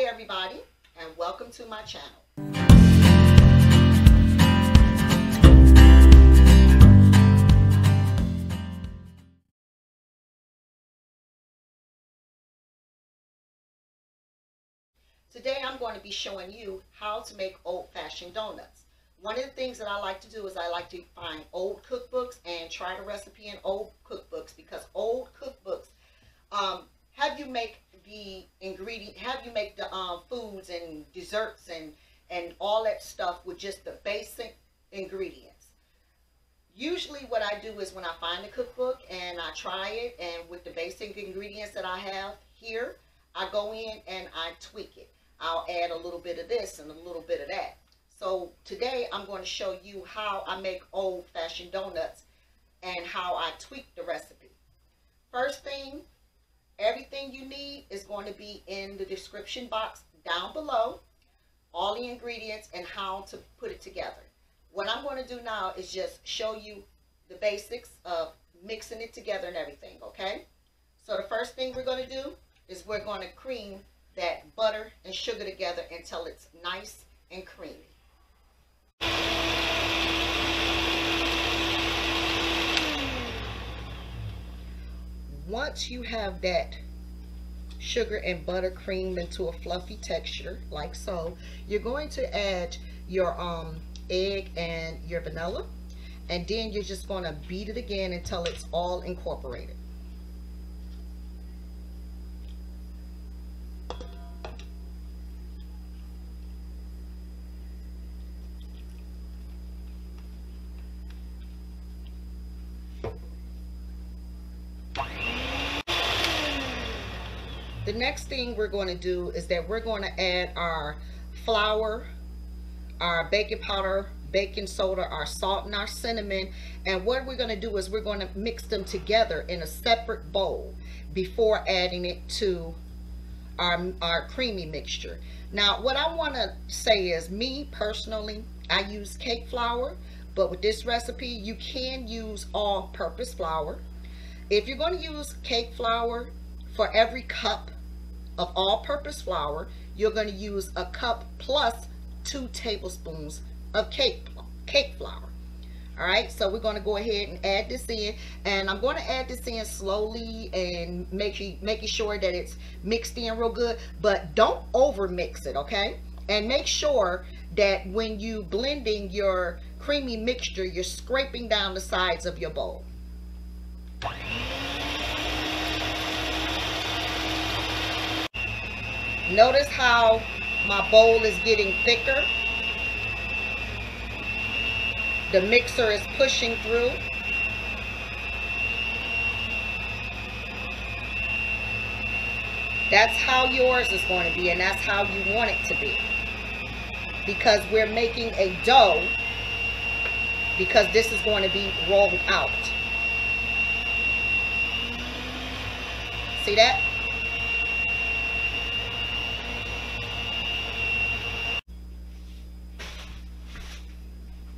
everybody, and welcome to my channel. Today I'm going to be showing you how to make old-fashioned donuts. One of the things that I like to do is I like to find old cookbooks and try the recipe in old cookbooks, because old cookbooks have you make the foods and desserts and all that stuff with just the basic ingredients. Usually what I do is when I find a cookbook and I try it, and with the basic ingredients that I have here, I go in and I tweak it. I'll add a little bit of this and a little bit of that. So today I'm going to show you how I make old-fashioned donuts and how I tweak the recipe. First thing, everything you need is going to be in the description box down below. All the ingredients and how to put it together. What I'm going to do now is just show you the basics of mixing it together and everything, okay? So the first thing we're going to do is we're going to cream that butter and sugar together until it's nice and creamy. Once you have that sugar and butter creamed into a fluffy texture like so, you're going to add your egg and your vanilla, and then you're just going to beat it again until it's all incorporated. The next thing we're going to do is that we're going to add our flour, our baking powder, baking soda, our salt, and our cinnamon. And what we're going to do is we're going to mix them together in a separate bowl before adding it to our creamy mixture. Now, what I want to say is, me personally, I use cake flour, but with this recipe, you can use all-purpose flour. If you're going to use cake flour, for every cup of all-purpose flour, you're going to use a cup plus 2 tablespoons of cake flour. All right, so we're going to go ahead and add this in, and I'm going to add this in slowly and making sure that it's mixed in real good, but don't over mix it, okay? And make sure that when you blending your creamy mixture, you're scraping down the sides of your bowl. Notice how my bowl is getting thicker. The mixer is pushing through. That's how yours is going to be, and that's how you want it to be. Because we're making a dough, because this is going to be rolled out. See that?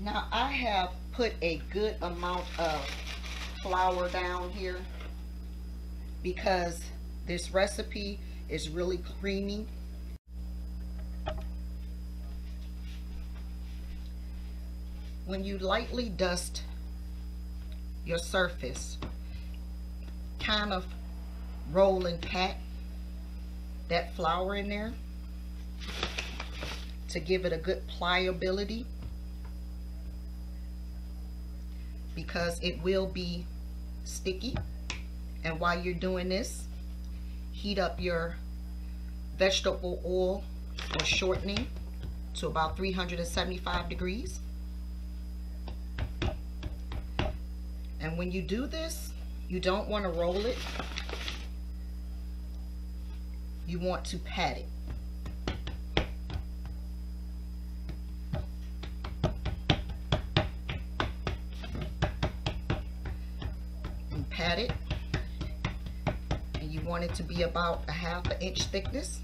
Now I have put a good amount of flour down here because this recipe is really creamy. When you lightly dust your surface, kind of roll and pat that flour in there to give it a good pliability, because it will be sticky. And while you're doing this, heat up your vegetable oil or shortening to about 375 degrees. And when you do this, you don't want to roll it. You want to pat it. Pat it, and you want it to be about a ½ inch thickness.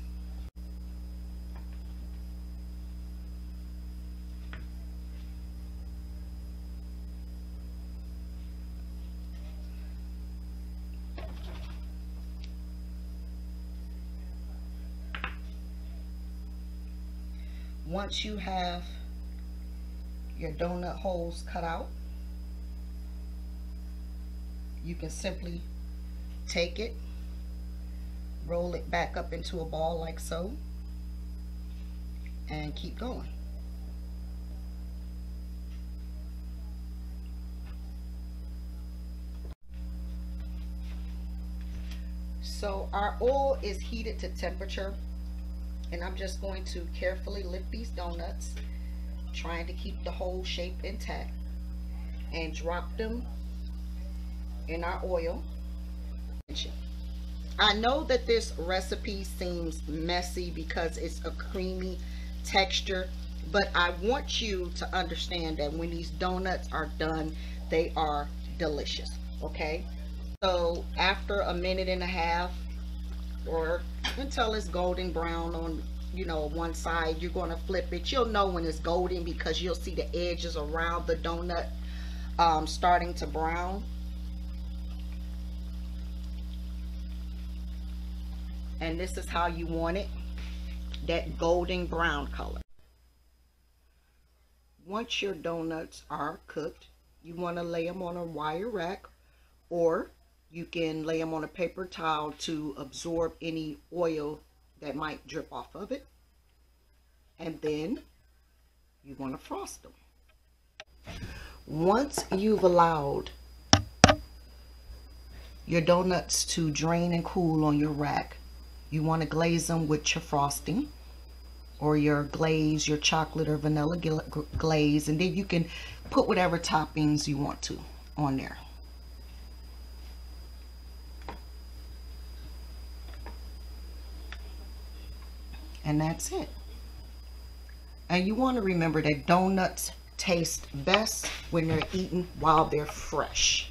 Once you have your donut holes cut out, you can simply take it, roll it back up into a ball like so, and keep going. So our oil is heated to temperature, and I'm just going to carefully lift these donuts, trying to keep the whole shape intact, and drop them in our oil. I know that this recipe seems messy because it's a creamy texture, but I want you to understand that when these donuts are done, they are delicious. Okay, so after a minute and a half, or until it's golden brown on, you know, one side, you're going to flip it. You'll know when it's golden because you'll see the edges around the donut starting to brown. And this is how you want it, that golden brown color. Once your donuts are cooked, you want to lay them on a wire rack, or you can lay them on a paper towel to absorb any oil that might drip off of it. And then you want to frost them. Once you've allowed your donuts to drain and cool on your rack, you want to glaze them with your frosting or your glaze, your chocolate or vanilla glaze, and then you can put whatever toppings you want to on there. And that's it. And you want to remember that donuts taste best when they're eaten while they're fresh.